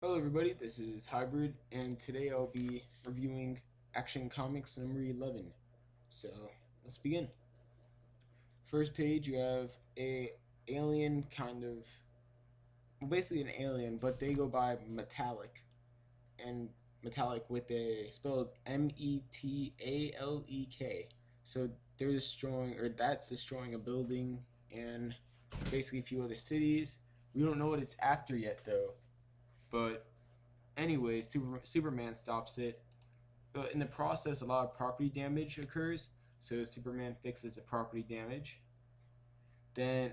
Hello everybody, this is Hybrid, and today I'll be reviewing Action Comics number 11. So, let's begin. First page, you have a alien kind of, well, basically an alien, but they go by Metallic, and Metallic with a spelled Metalek. So they're destroying, or that's destroying a building and basically a few other cities. We don't know what it's after yet though, but anyways, Superman stops it. But in the process, a lot of property damage occurs. So Superman fixes the property damage. Then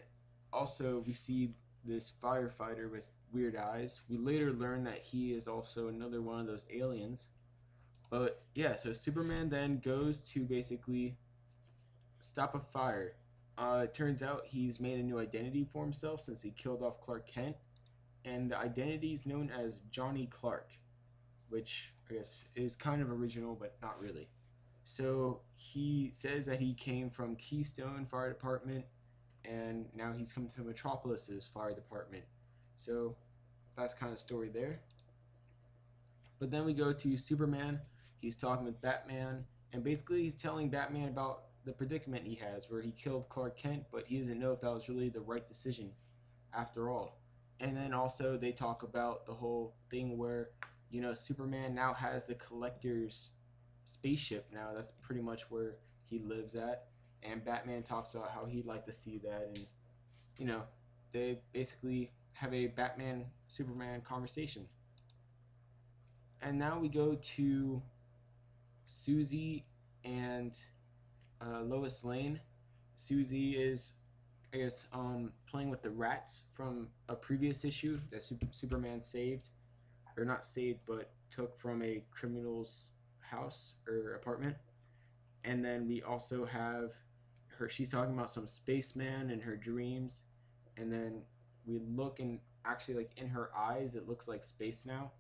also we see this firefighter with weird eyes. We later learn that he is also another one of those aliens. But yeah, so Superman then goes to basically stop a fire. It turns out he's made a new identity for himself since he killed off Clark Kent, and the identity is known as Johnny Clark, which I guess is kind of original, but not really. So he says that he came from Keystone Fire Department, and now he's come to Metropolis's fire department. So that's kind of story there. But then we go to Superman. He's talking with Batman, and basically he's telling Batman about the predicament he has, where he killed Clark Kent, but he doesn't know if that was really the right decision after all. And then also they talk about the whole thing where Superman now has the Collector's spaceship now. That's pretty much where he lives at. And Batman talks about how he'd like to see that, and you know, they basically have a Batman Superman conversation. And now we go to Susie and Lois Lane. Susie is, I guess, playing with the rats from a previous issue that Superman saved, or not saved, but took from a criminal's house or apartment. And then we also have her. She's talking about some spaceman in her dreams, and then we look and actually, like, in her eyes, it looks like space now.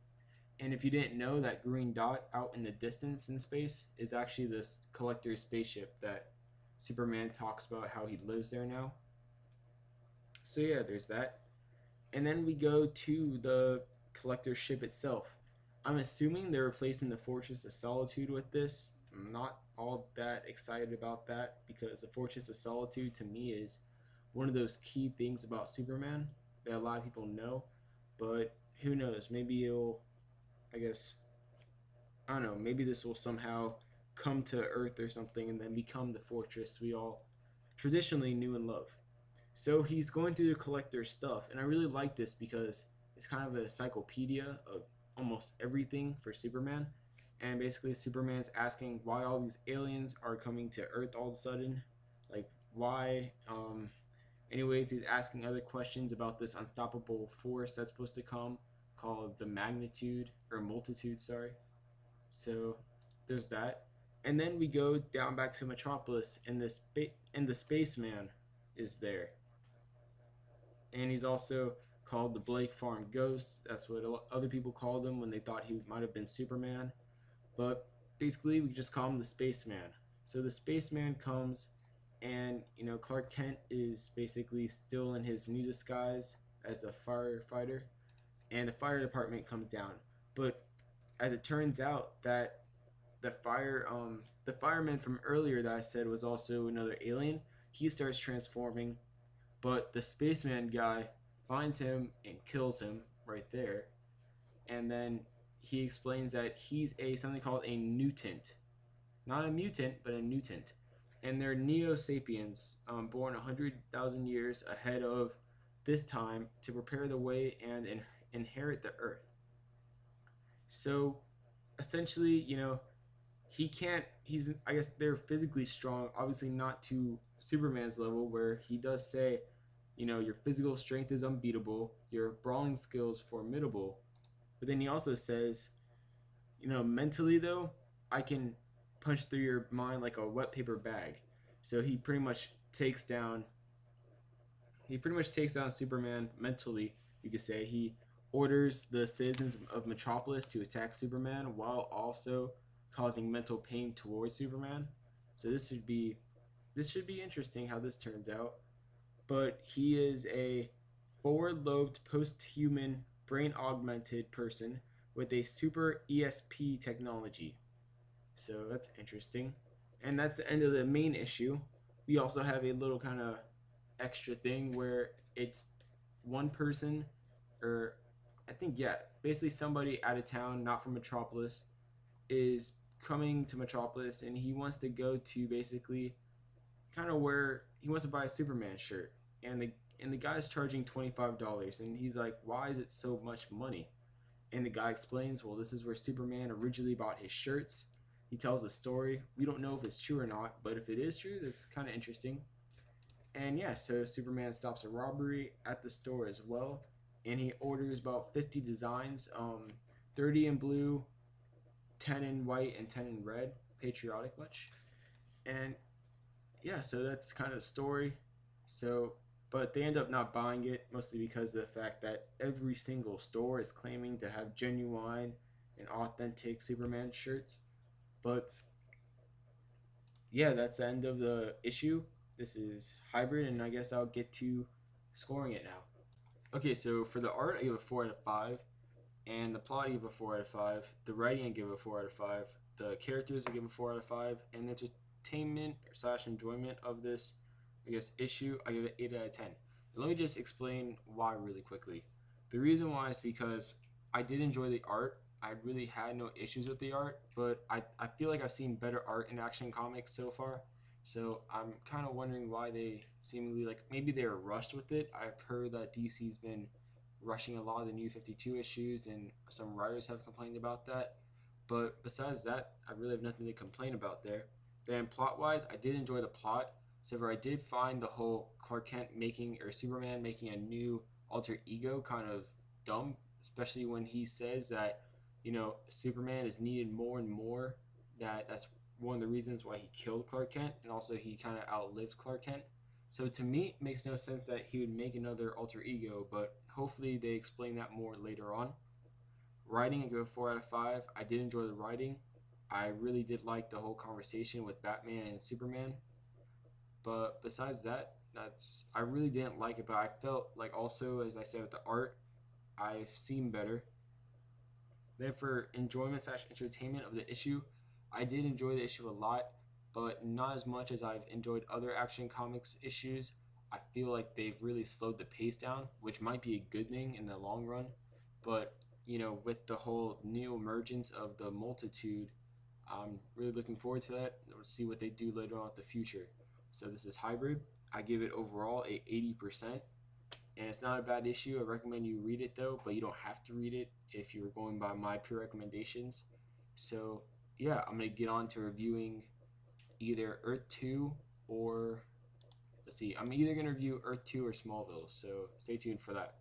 And if you didn't know, that green dot out in the distance in space is actually this collector's spaceship that Superman talks about how he lives there now. So yeah, there's that. And then we go to the collector's ship itself. I'm assuming they're replacing the Fortress of Solitude with this. I'm not all that excited about that because the Fortress of Solitude to me is one of those key things about Superman that a lot of people know. But who knows? Maybe it'll, I guess, I don't know, maybe this will somehow come to Earth or something and then become the fortress we all traditionally knew and love. So he's going through the collector's stuff, and I really like this because it's kind of a encyclopedia of almost everything for Superman. And basically, Superman's asking why all these aliens are coming to Earth all of a sudden. Like, why? Anyways, he's asking other questions about this unstoppable force that's supposed to come called the magnitude, or multitude, sorry. So there's that. And then we go down back to Metropolis, and the spaceman is there, and he's also called the Blake Farm Ghost. That's what other people called him when they thought he might have been Superman. But basically, we just call him the spaceman. So the spaceman comes, and Clark Kent is basically still in his new disguise as a firefighter, and the fire department comes down. But as it turns out, that the fireman from earlier that I said was also another alien. He starts transforming, but the spaceman guy finds him and kills him right there. And then he explains that he's a something called a mutant, not a mutant, but a mutant. And they're Neo Sapiens, born 100,000 years ahead of this time to prepare the way and inherit the Earth. So essentially, he can't he's I guess they're physically strong, obviously not to Superman's level, where he does say, your physical strength is unbeatable, your brawling skills formidable. But then he also says, mentally though, I can punch through your mind like a wet paper bag. So he pretty much takes down Superman mentally. You could say he orders the citizens of Metropolis to attack Superman while also causing mental pain towards Superman. So this should be interesting how this turns out. But he is a forward-lobed post-human brain augmented person with a super ESP technology. So that's interesting. And that's the end of the main issue. We also have a little kind of extra thing where it's one person, or I think, yeah, basically somebody out of town, not from Metropolis, is coming to Metropolis and he wants to go to basically kind of where he wants to buy a Superman shirt. And the guy's charging $25 and he's like, why is it so much money? And the guy explains, well, this is where Superman originally bought his shirts. He tells a story. We don't know if it's true or not, but if it is true, that's kind of interesting. And yeah, so Superman stops a robbery at the store as well, and he orders about 50 designs, 30 in blue, 10 in white, and 10 in red. Patriotic much? And yeah, so that's kind of the story. So, but they end up not buying it mostly because of the fact that every single store is claiming to have genuine and authentic Superman shirts. But yeah, that's the end of the issue. This is Hybrid, and I guess I'll get to scoring it now. Okay, so for the art, I give a 4 out of 5, and the plot, I give a 4 out of 5. The writing, I give a 4 out of 5. The characters, I give a 4 out of 5, and the entertainment / enjoyment of this, I guess, issue, I give it 8 out of 10. And let me just explain why really quickly. The reason why is because I did enjoy the art. I really had no issues with the art, but I feel like I've seen better art in Action Comics so far. So I'm kind of wondering why they seemingly, like, maybe they were rushed with it. I've heard that DC's been rushing a lot of the New 52 issues, and some writers have complained about that. But besides that, I really have nothing to complain about there. Then plot wise, I did enjoy the plot. So I did find the whole Clark Kent making, or Superman making, a new alter ego kind of dumb, especially when he says that, Superman is needed more and more. That's one of the reasons why he killed Clark Kent, and also he kind of outlived Clark Kent. So to me, it makes no sense that he would make another alter ego, but hopefully they explain that more later on. Writing, I give a 4 out of 5. I did enjoy the writing. I really did like the whole conversation with Batman and Superman. But besides that, I really didn't like it. But I felt like also, as I said, with the art, I've seen better. Then for enjoyment / entertainment of the issue, I did enjoy the issue a lot, but not as much as I've enjoyed other Action Comics issues. I feel like they've really slowed the pace down, which might be a good thing in the long run. But with the whole new emergence of the multitude, I'm really looking forward to that. We'll see what they do later on with the future. So this is Hybrid. I give it overall a 80%. And it's not a bad issue. I recommend you read it though, but you don't have to read it if you're going by my pure recommendations. So yeah, I'm going to get on to reviewing either Earth 2 or, let's see, I'm either going to review Earth 2 or Smallville. So stay tuned for that.